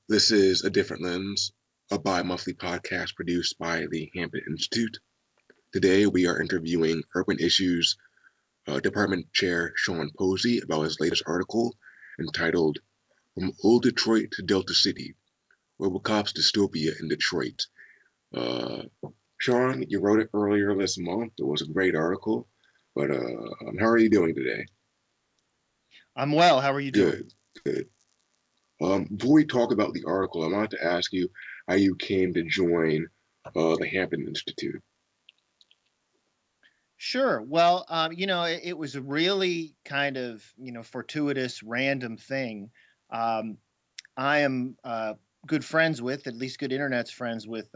This is A Different Lens, a bi-monthly podcast produced by the Hampton Institute. Today we are interviewing Urban Issues Department Chair Sean Posey about his latest article entitled From Old Detroit to Delta City, Robocop's Dystopia in Detroit. Uh, Sean, you wrote it earlier this month. It was a great article, but how are you doing today? I'm well. How are you doing? Good, good. Before we talk about the article, I wanted to ask you how you came to join the Hampton Institute. Sure. Well, it was a really kind of, fortuitous, random thing. Um, I am good friends with, at least good internet's friends with,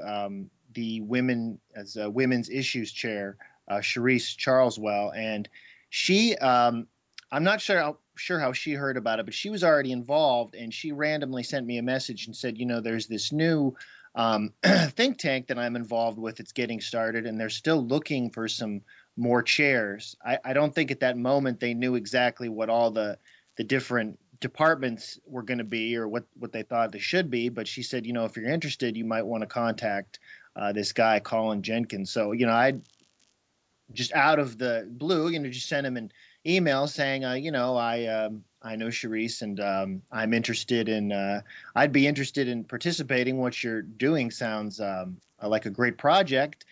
the women as a women's issues chair, Charisse Charleswell, and she, I'm not sure how she heard about it, but she was already involved, and she randomly sent me a message and said, there's this new think tank that I'm involved with. It's getting started, and they're still looking for some more chairs. I don't think at that moment they knew exactly what all the different departments were going to be or what they thought they should be. But she said, if you're interested, you might want to contact this guy, Colin Jenkins. So, I just out of the blue, just sent him an email saying, I know Charisse, and I'm interested in. I'd be interested in participating. What you're doing sounds like a great project.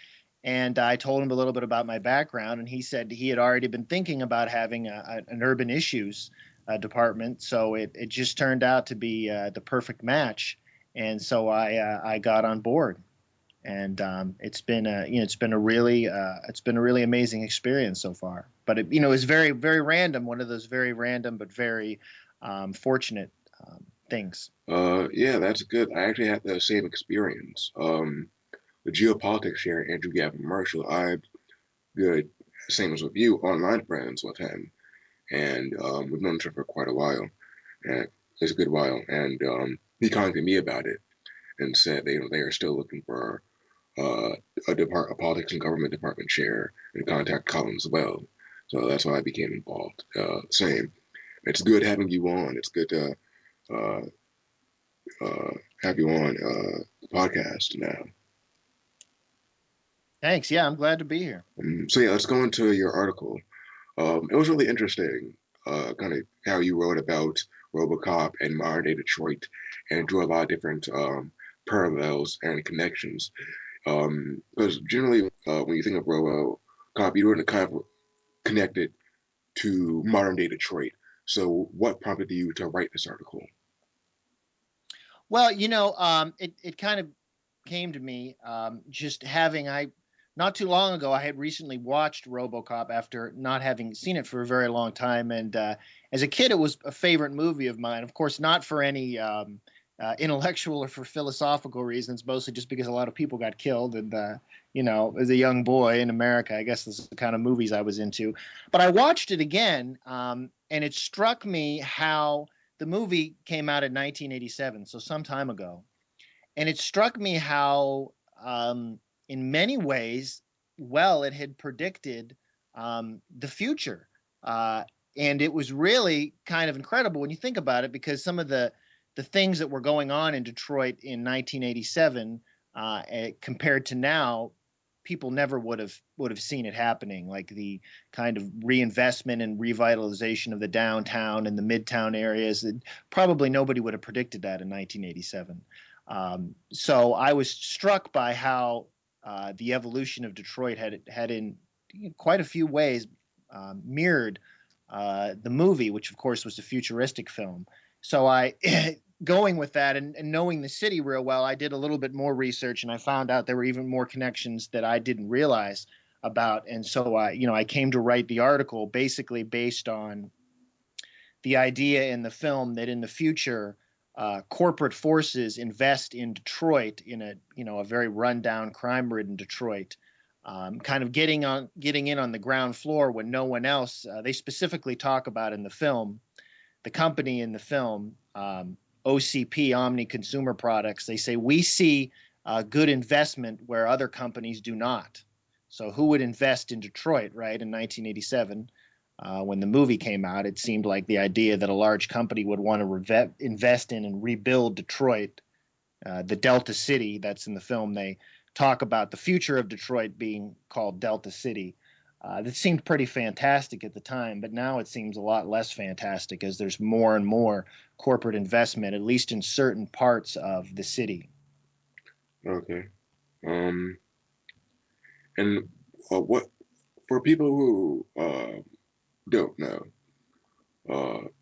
And I told him a little bit about my background, and he said he had already been thinking about having an urban issues department. So it just turned out to be the perfect match, and so I got on board, and it's been a really amazing experience so far. But it was very very random, one of those very random but very fortunate things. Yeah, that's good. I actually had the same experience. The geopolitics chair, Andrew Gavin Marshall, I'm good, same as with you, online friends with him, and we've known each other for quite a while, and it's a good while, and he contacted me about it and said they are still looking for uh, a politics and government department chair and contact Colin as well. So that's why I became involved. Same. It's good having you on. It's good to uh, uh, have you on the podcast now. Thanks. Yeah, I'm glad to be here. So yeah, let's go into your article. It was really interesting, kind of how you wrote about RoboCop and modern day Detroit, and drew a lot of different parallels and connections. Because generally, when you think of RoboCop, you wouldn't kind of connect it to modern day Detroit. So, what prompted you to write this article? Well, it kind of came to me just having I not too long ago I had recently watched RoboCop after not having seen it for a very long time, and as a kid it was a favorite movie of mine. Of course, not for any intellectual or for philosophical reasons, mostly just because a lot of people got killed, and as a young boy in America, I guess this is the kind of movies I was into. But I watched it again, and it struck me how the movie came out in 1987, so some time ago, and it struck me how, in many ways, well, it had predicted the future. And it was really kind of incredible when you think about it, because some of the things that were going on in Detroit in 1987 compared to now, people never would have seen it happening, like the kind of reinvestment and revitalization of the downtown and the midtown areas. Probably nobody would have predicted that in 1987. So I was struck by how the evolution of Detroit had in quite a few ways mirrored the movie, which of course was a futuristic film. So I, going with that, and knowing the city real well, I did a little bit more research, and I found out there were even more connections that I didn't realize about. And so I came to write the article basically based on the idea in the film that in the future, corporate forces invest in Detroit, in a very rundown, crime-ridden Detroit, kind of getting in on the ground floor when no one else. They specifically talk about in the film, the company in the film, OCP, Omni Consumer Products. They say we see good investment where other companies do not. So who would invest in Detroit, right, in 1987? When the movie came out, it seemed like the idea that a large company would want to invest in and rebuild Detroit the Delta City that's in the film. They talk about the future of Detroit being called Delta City. That seemed pretty fantastic at the time, but now it seems a lot less fantastic as there's more and more corporate investment, at least in certain parts of the city. Okay. Um, and what for people who don't know,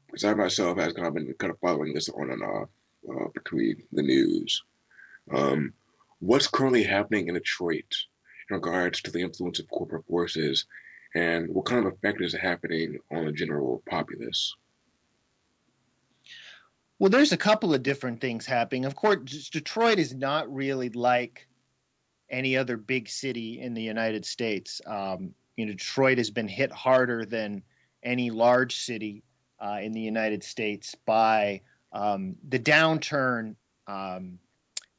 because I myself has kind of been kind of following this on and off between the news. Um, what's currently happening in Detroit in regards to the influence of corporate forces, and what kind of effect is it happening on the general populace? Well, there's a couple of different things happening. Of course, Detroit is not really like any other big city in the United States. Detroit has been hit harder than any large city in the United States by the downturn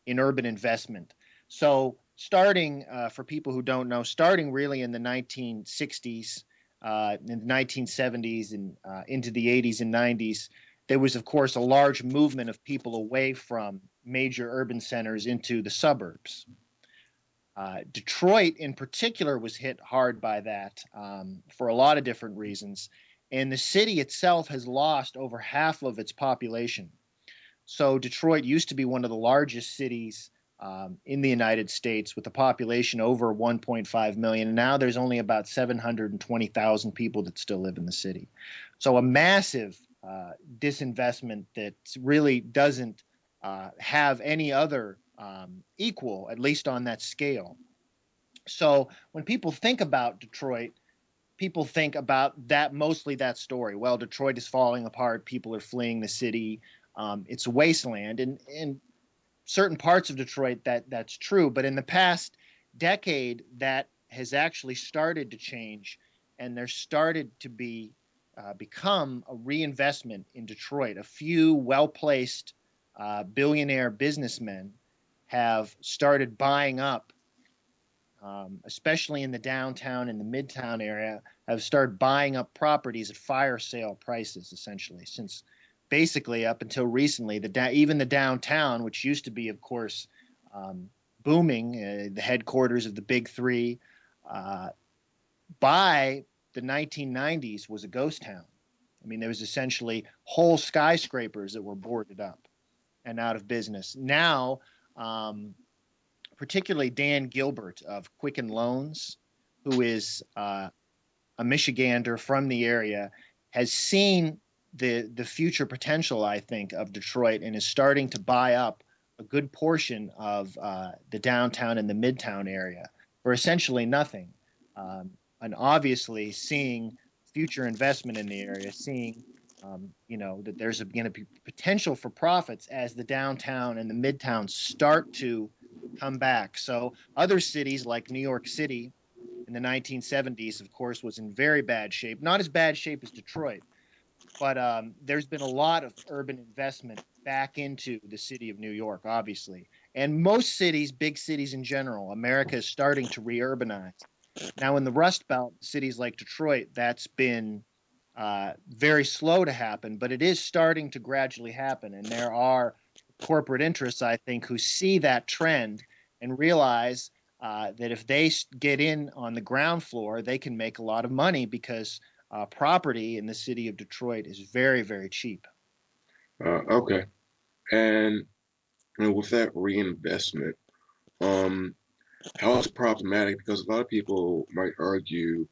in urban investment. So, starting for people who don't know, starting really in the 1960s, in the 1970s, and into the 80s and 90s, there was, of course, a large movement of people away from major urban centers into the suburbs. Detroit, in particular, was hit hard by that for a lot of different reasons. And the city itself has lost over half of its population. So, Detroit used to be one of the largest cities in the United States with a population over 1.5 million. And now there's only about 720,000 people that still live in the city. So, a massive disinvestment that really doesn't have any other equal, at least on that scale. So when people think about Detroit, people think about that, mostly that story. Well, Detroit is falling apart. People are fleeing the city. It's a wasteland. And in certain parts of Detroit, that's true. But in the past decade, that has actually started to change. And there started to become a reinvestment in Detroit. A few well-placed billionaire businessmen have started buying up, especially in the downtown and the midtown area, have started buying up properties at fire sale prices, essentially, since basically up until recently, even the downtown, which used to be, of course, booming, the headquarters of the big three, by the 1990s was a ghost town. I mean, there was essentially whole skyscrapers that were boarded up and out of business. Now, particularly Dan Gilbert of Quicken Loans, who is a Michigander from the area, has seen the future potential, I think, of Detroit and is starting to buy up a good portion of the downtown and the midtown area for essentially nothing. And obviously seeing future investment in the area, seeing that there's going to be potential for profits as the downtown and the midtown start to come back. So other cities like New York City in the 1970s, of course, was in very bad shape. Not as bad shape as Detroit, but there's been a lot of urban investment back into the city of New York, obviously. And most cities, big cities in general, America is starting to re-urbanize. Now, in the Rust Belt, cities like Detroit, that's been very slow to happen, but it is starting to gradually happen. And there are corporate interests, I think, who see that trend and realize that if they get in on the ground floor, they can make a lot of money because property in the city of Detroit is very, very cheap. Okay, and, with that reinvestment, um, how is it problematic? Because a lot of people might argue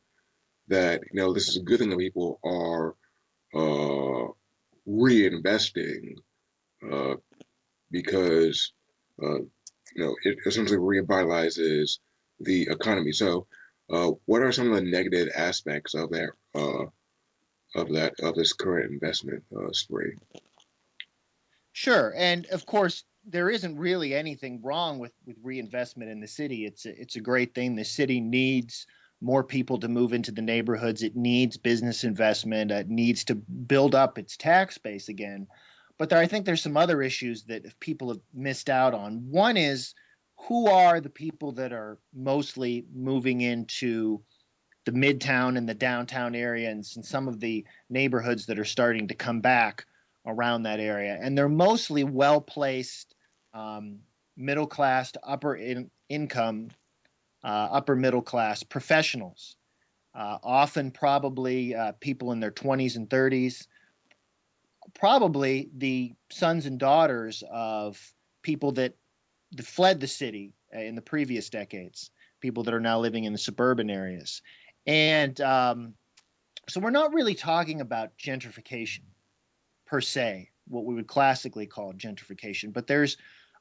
that this is a good thing that people are reinvesting uh, because it essentially revitalizes the economy. So, what are some of the negative aspects of this current investment spree? Sure, and of course, there isn't really anything wrong with reinvestment in the city. It's a great thing. The city needs more people to move into the neighborhoods. It needs business investment. It needs to build up its tax base again. But I think there's some other issues that people have missed out on. One is, who are the people that are mostly moving into the midtown and the downtown area and some of the neighborhoods that are starting to come back around that area? And they're mostly well placed um, middle class to income, upper middle class professionals, often probably people in their 20s and 30s, probably the sons and daughters of people that fled the city in the previous decades, people that are now living in the suburban areas. And so we're not really talking about gentrification per se, what we would classically call gentrification, but there's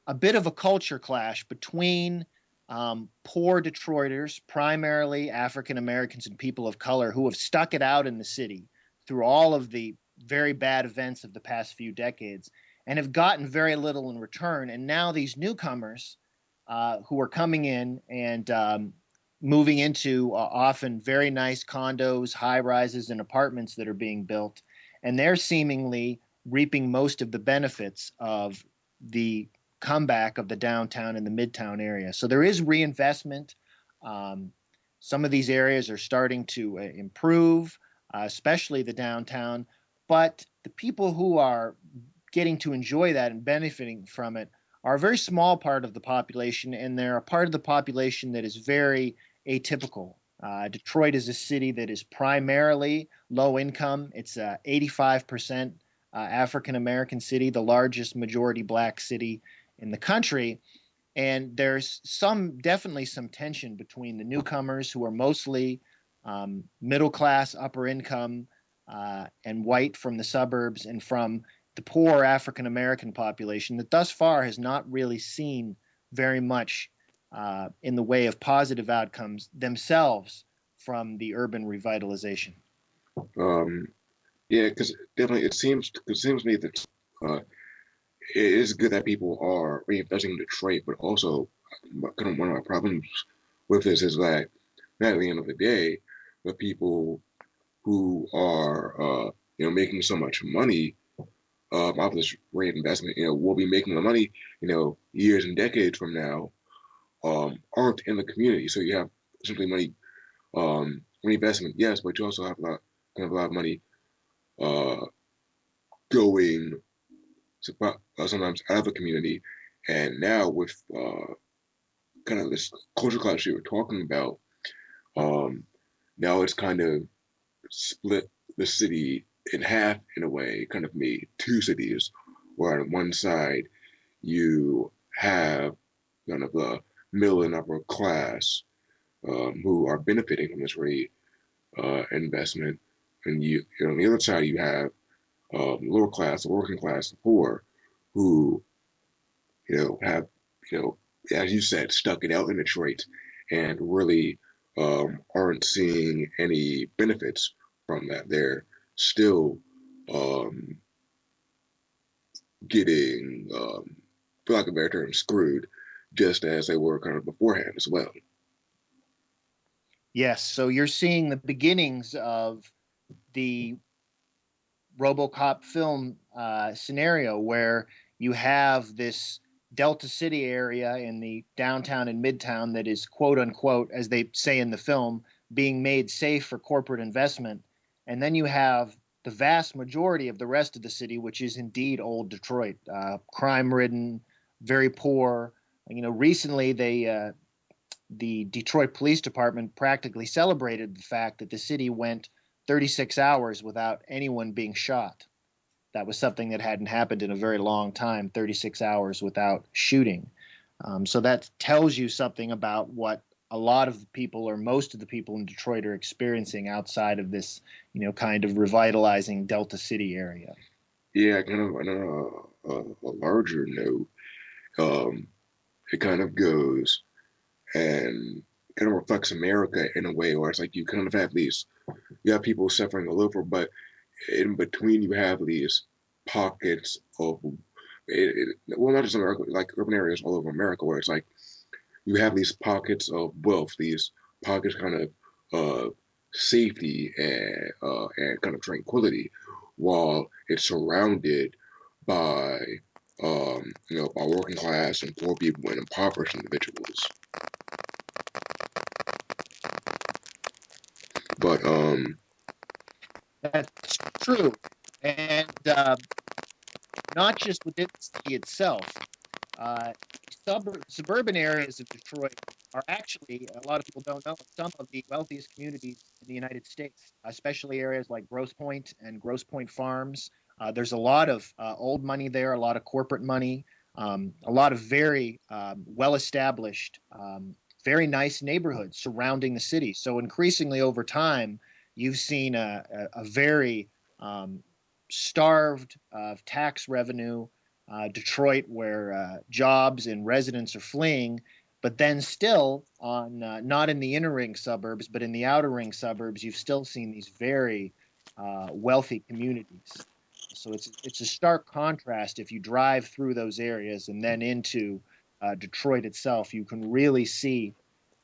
a bit of a culture clash between poor Detroiters, primarily African Americans and people of color, who have stuck it out in the city through all of the very bad events of the past few decades and have gotten very little in return. And now these newcomers who are coming in and moving into often very nice condos, high rises, and apartments that are being built, and they're seemingly reaping most of the benefits of the comeback of the downtown and the midtown area. So there is reinvestment. Some of these areas are starting to improve, especially the downtown. But the people who are getting to enjoy that and benefiting from it are a very small part of the population, and they're a part of the population that is very atypical. Detroit is a city that is primarily low income. It's 85% African American city, the largest majority black city in the country. And there's definitely some tension between the newcomers, who are mostly middle class, upper income, and white from the suburbs, and from the poor African American population that thus far has not really seen very much in the way of positive outcomes themselves from the urban revitalization. Yeah, because definitely it seems to me that uh, it is good that people are reinvesting in Detroit, but also kind of one of my problems with this is that at the end of the day, the people who are making so much money off this reinvestment, will be making the money, years and decades from now, aren't in the community. So you have simply money reinvestment, yes, but you also have a lot of money uh, going sometimes out of the community. And now with kind of this culture clash you were talking about, um, now it's kind of split the city in half in a way, kind of made two cities, where on one side you have kind of the middle and upper class who are benefiting from this investment, and on the other side you have lower class, the working class, the poor, who have as you said, stuck it out in Detroit and really aren't seeing any benefits from that. They're still um, getting, for lack of a better term, screwed, just as they were kind of beforehand as well. Yes, so you're seeing the beginnings of the Robocop film scenario, where you have this Delta City area in the downtown and midtown that is, quote unquote, as they say in the film, being made safe for corporate investment. And then you have the vast majority of the rest of the city, which is indeed old Detroit, crime ridden, very poor. Recently the Detroit Police Department practically celebrated the fact that the city went 36 hours without anyone being shot. That was something that hadn't happened in a very long time, 36 hours without shooting. So that tells you something about what a lot of the people, or most of the people in Detroit, are experiencing outside of this, kind of revitalizing Delta City area. Yeah, kind of on a larger note, um, it kind of goes and kind of reflects America in a way where it's like you kind of have you have people suffering all over, but in between you have these pockets of, well, not just America, like urban areas all over America, where it's like you have these pockets of wealth, these pockets kind of safety and kind of tranquility, while it's surrounded by by working class and poor people and impoverished individuals. But That's true. And not just within the city itself. Uh, Suburban areas of Detroit are actually, a lot of people don't know, some of the wealthiest communities in the United States, especially areas like Grosse Pointe and Grosse Pointe Farms. There's a lot of old money there, a lot of corporate money, a lot of very well established, very nice neighborhoods surrounding the city. So increasingly over time, you've seen a very starved of tax revenue Detroit, where jobs and residents are fleeing, but then still on not in the inner ring suburbs, but in the outer ring suburbs, you've still seen these very wealthy communities. So it's a stark contrast if you drive through those areas and then into Detroit itself. You can really see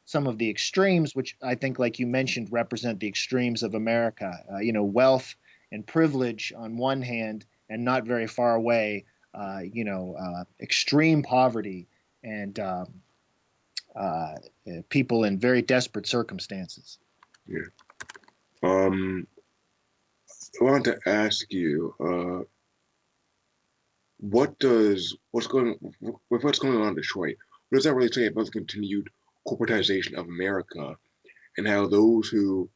some of the extremes, which I think, like you mentioned, represent the extremes of America. Wealth and privilege on one hand, and not very far away, extreme poverty and uh, people in very desperate circumstances. Yeah. Um, I wanted to ask you, what's going on in Detroit? What does that really say about the continued corporatization of America and how those who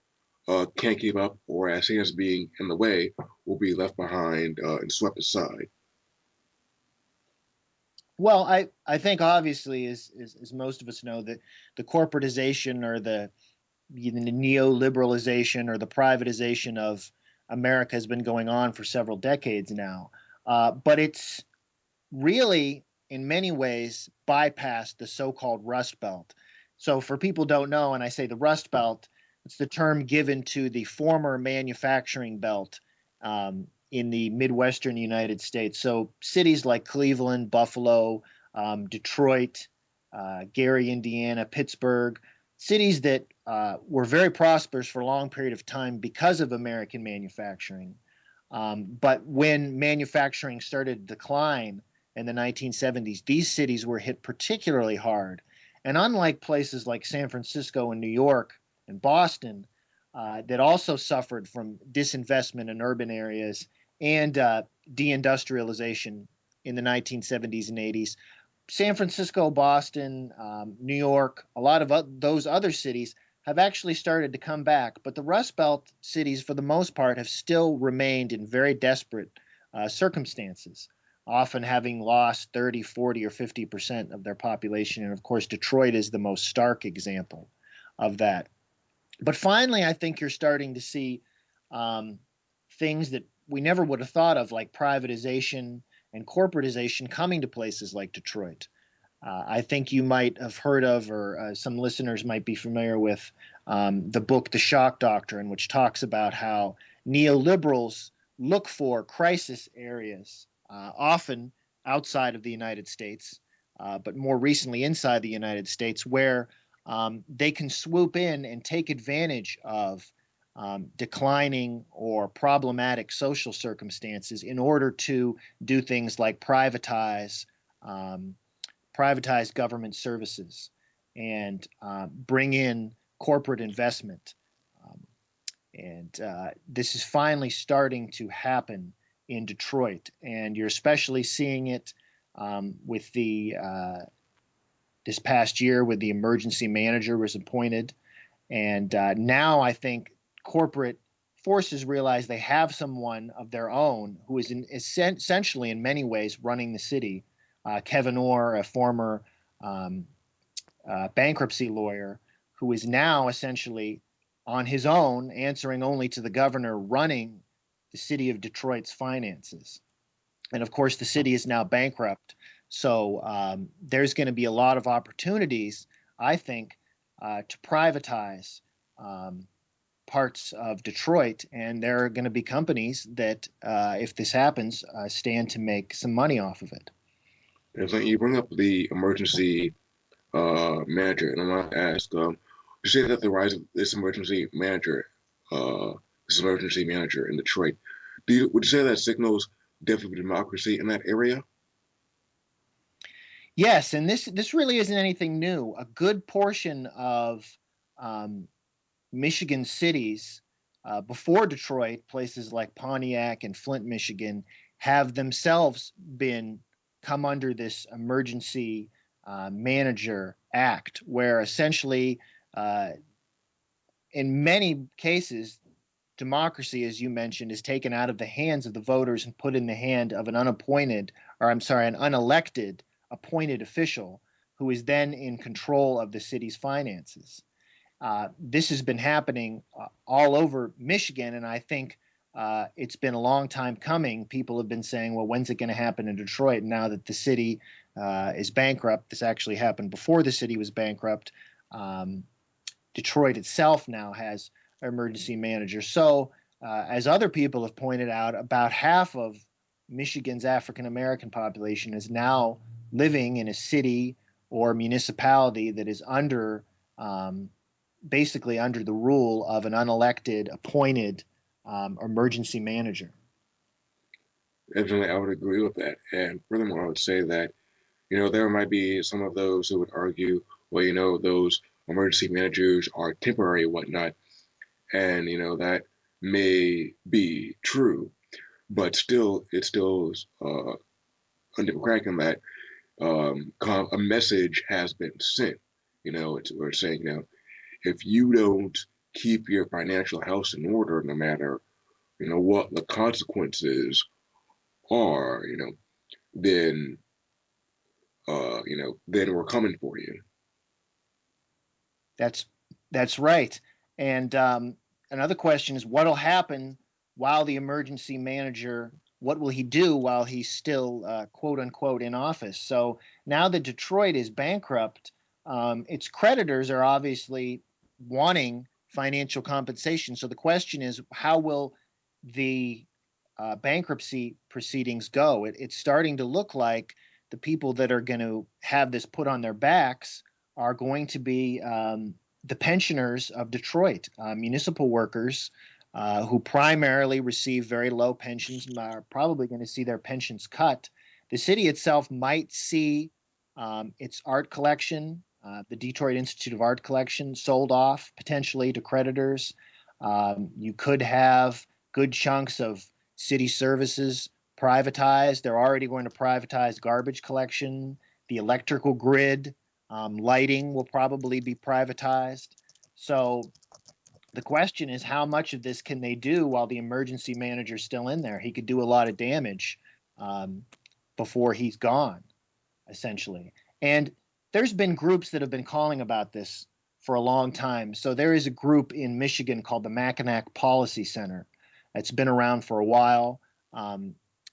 can't keep up or are seen as being in the way will be left behind and swept aside? Well, I think obviously, as most of us know, that the corporatization or the neoliberalization or the privatization of America has been going on for several decades now. But it's really, in many ways, bypassed the so-called Rust Belt. So, for people who don't know, and I say the Rust Belt, it's the term given to the former manufacturing belt in the Midwestern United States. So, cities like Cleveland, Buffalo, Detroit, Gary, Indiana, Pittsburgh, cities that were very prosperous for a long period of time because of American manufacturing. But when manufacturing started to decline in the 1970s, these cities were hit particularly hard. And unlike places like San Francisco and New York and Boston, that also suffered from disinvestment in urban areas and deindustrialization in the 1970s and 80s, San Francisco, Boston, New York, a lot of those other cities have actually started to come back. But the Rust Belt cities, for the most part, have still remained in very desperate circumstances, often having lost 30, 40, or 50% of their population. And of course, Detroit is the most stark example of that. But finally, I think you're starting to see things that we never would have thought of, like privatization and corporatization, coming to places like Detroit. I think you might have heard of, or some listeners might be familiar with, the book The Shock Doctrine, which talks about how neoliberals look for crisis areas, often outside of the United States, but more recently inside the United States, where they can swoop in and take advantage of declining or problematic social circumstances in order to do things like privatize government services and bring in corporate investment. Um, and this is finally starting to happen in Detroit. And you're especially seeing it with the this past year, with the emergency manager was appointed. And now I think corporate forces realize they have someone of their own who is essentially, in many ways, running the city. Kevin Orr, a former um, bankruptcy lawyer, who is now essentially on his own, answering only to the governor, running the city of Detroit's finances. And of course, the city is now bankrupt. So there's going to be a lot of opportunities, I think, to privatize parts of Detroit. And there are going to be companies that, if this happens, stand to make some money off of it. And so you bring up the emergency manager, and I want to ask, you say that the rise of this emergency manager in Detroit, would you say that signals death of democracy in that area? Yes, and this really isn't anything new. A good portion of um, Michigan cities before Detroit, places like Pontiac and Flint, Michigan, have themselves been come under this emergency manager act, where essentially, uh, in many cases, democracy, as you mentioned, is taken out of the hands of the voters and put in the hand of an unappointed, or I'm sorry, an unelected appointed official who is then in control of the city's finances. This has been happening all over Michigan, and I think it's been a long time coming. People have been saying, well, when's it going to happen in Detroit? Now that the city is bankrupt, this actually happened before the city was bankrupt. Um, Detroit itself now has an emergency manager. So, as other people have pointed out, about half of Michigan's African American population is now living in a city or municipality that is under um, basically under the rule of an unelected, appointed emergency manager. Definitely, I would agree with that. And furthermore, I would say that, there might be some of those who would argue, well, those emergency managers are temporary and whatnot. And, that may be true, but still, it's still undemocratic in that a message has been sent. We're saying, if you don't keep your financial house in order, no matter, what the consequences are, then, then we're coming for you. That's that's right. And another question is, what will happen while the emergency manager? What will he do while he's still quote unquote in office? So now that Detroit is bankrupt, its creditors are obviously wanting financial compensation. So the question is, how will the bankruptcy proceedings go? It's starting to look like the people that are going to have this put on their backs are going to be the pensioners of Detroit, municipal workers who primarily receive very low pensions and are probably going to see their pensions cut. The city itself might see its art collection, the Detroit Institute of Art collection, sold off potentially to creditors. You could have good chunks of city services privatized. They're already going to privatize garbage collection, the electrical grid, lighting will probably be privatized. So the question is, how much of this can they do while the emergency manager's still in there? He could do a lot of damage before he's gone, essentially. And there's been groups that have been calling about this for a long time. So there is a group in Michigan called the Mackinac Policy Center. It's been around for a while.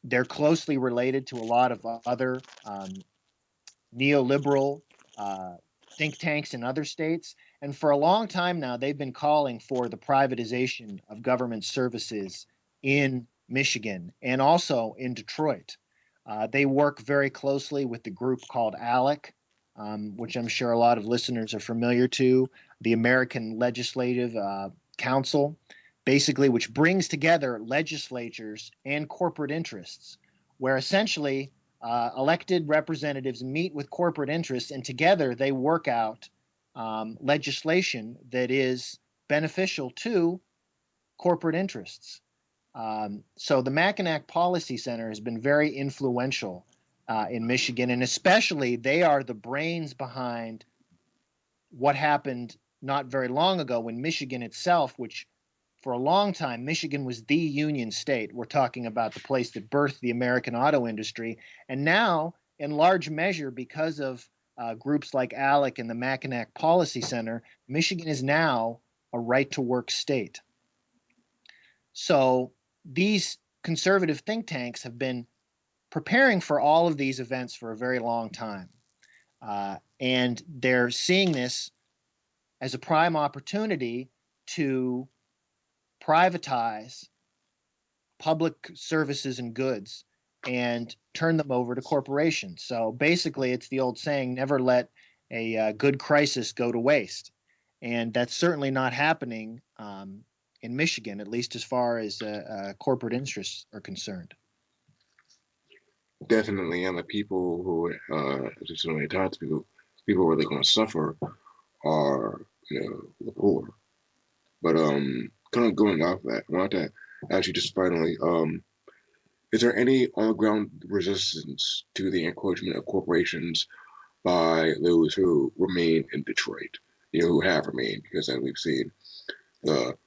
They're closely related to a lot of other neoliberal think tanks in other states. And for a long time now, they've been calling for the privatization of government services in Michigan and also in Detroit. They work very closely with the group called ALEC, which I'm sure a lot of listeners are familiar to, the American Legislative Council, basically, which brings together legislatures and corporate interests, where essentially elected representatives meet with corporate interests, and together they work out legislation that is beneficial to corporate interests. So the Mackinac Policy Center has been very influential in Michigan, and especially they are the brains behind what happened not very long ago when Michigan itself, which for a long time, Michigan was the union state. We're talking about the place that birthed the American auto industry. And now, in large measure, because of groups like ALEC and the Mackinac Policy Center, Michigan is now a right-to-work state. So these conservative think tanks have been preparing for all of these events for a very long time. And they're seeing this as a prime opportunity to privatize public services and goods and turn them over to corporations. So basically, it's the old saying, never let a good crisis go to waste. And that's certainly not happening in Michigan, at least as far as corporate interests are concerned. Definitely, and the people who, just when they talk to people who are going to suffer are, the poor. But kind of going off that, I wanted to actually just finally Is there any on-the-ground resistance to the encroachment of corporations by those who remain in Detroit? Who have remained, because as we've seen, the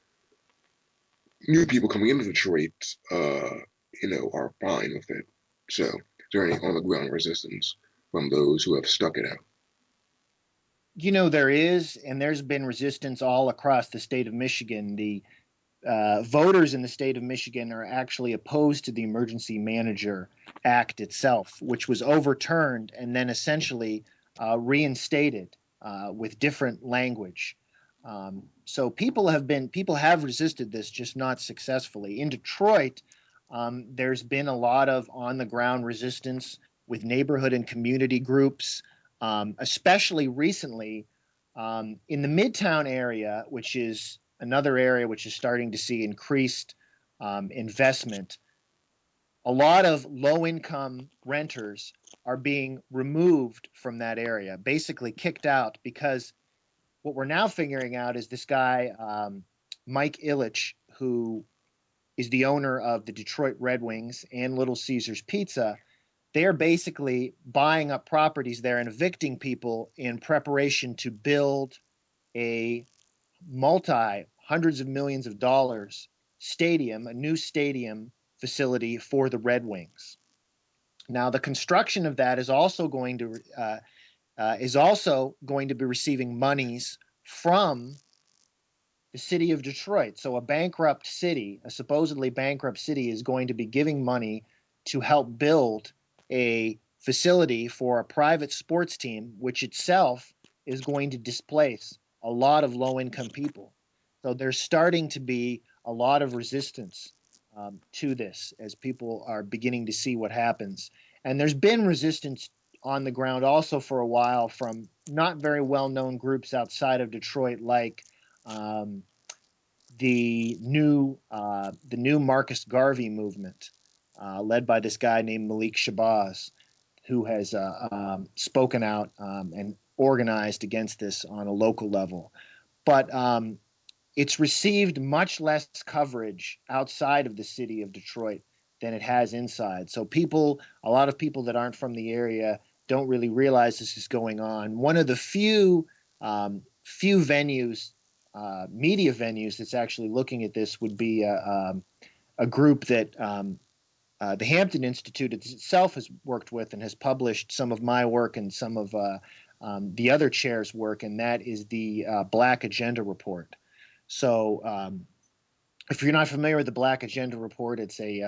new people coming into Detroit, are fine with it. So, is there any on-the-ground resistance from those who have stuck it out? There is, and there's been resistance all across the state of Michigan. The voters in the state of Michigan are actually opposed to the Emergency Manager Act itself, which was overturned and then essentially reinstated with different language. So people have resisted this, just not successfully. In Detroit, there's been a lot of on the ground resistance with neighborhood and community groups, especially recently in the Midtown area, which is another area which is starting to see increased investment. A lot of low income renters are being removed from that area, basically kicked out, because what we're now figuring out is this guy, Mike Ilitch, who is the owner of the Detroit Red Wings and Little Caesars Pizza. They're basically buying up properties there and evicting people in preparation to build a multi hundreds of millions of dollars stadium, a new stadium facility for the Red Wings. Now, the construction of that is also going to be receiving monies from the city of Detroit. So a supposedly bankrupt city, is going to be giving money to help build a facility for a private sports team, which itself is going to displace a lot of low-income people. So there's starting to be a lot of resistance to this as people are beginning to see what happens. And there's been resistance on the ground also for a while from not very well-known groups outside of Detroit, like the new Marcus Garvey movement, led by this guy named Malik Shabazz, who has spoken out and organized against this on a local level. But it's received much less coverage outside of the city of Detroit than it has inside. So a lot of people that aren't from the area don't really realize this is going on. One of the few venues, media venues, that's actually looking at this would be a group that the Hampton Institute itself has worked with and has published some of my work and some of the other chair's work, and that is the Black Agenda Report. So if you're not familiar with the Black Agenda Report, it's a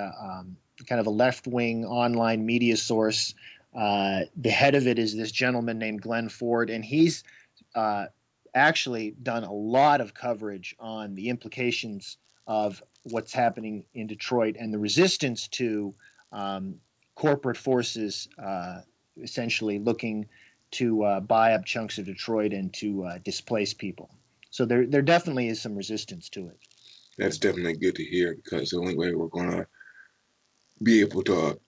kind of a left-wing online media source. The head of it is this gentleman named Glenn Ford, and he's actually done a lot of coverage on the implications of what's happening in Detroit and the resistance to corporate forces essentially looking to buy up chunks of Detroit and to displace people. So there definitely is some resistance to it. That's definitely good to hear, because the only way we're going to be able to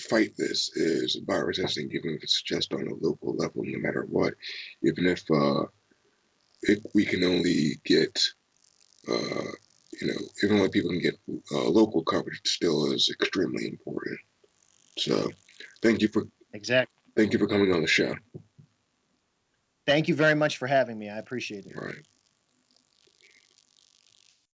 fight this is by resisting, even if it's just on a local level, no matter what. Even if we can only get, even when people can get local coverage, it still is extremely important. So, thank you for exactly. Thank you for coming on the show. Thank you very much for having me. I appreciate it. All right.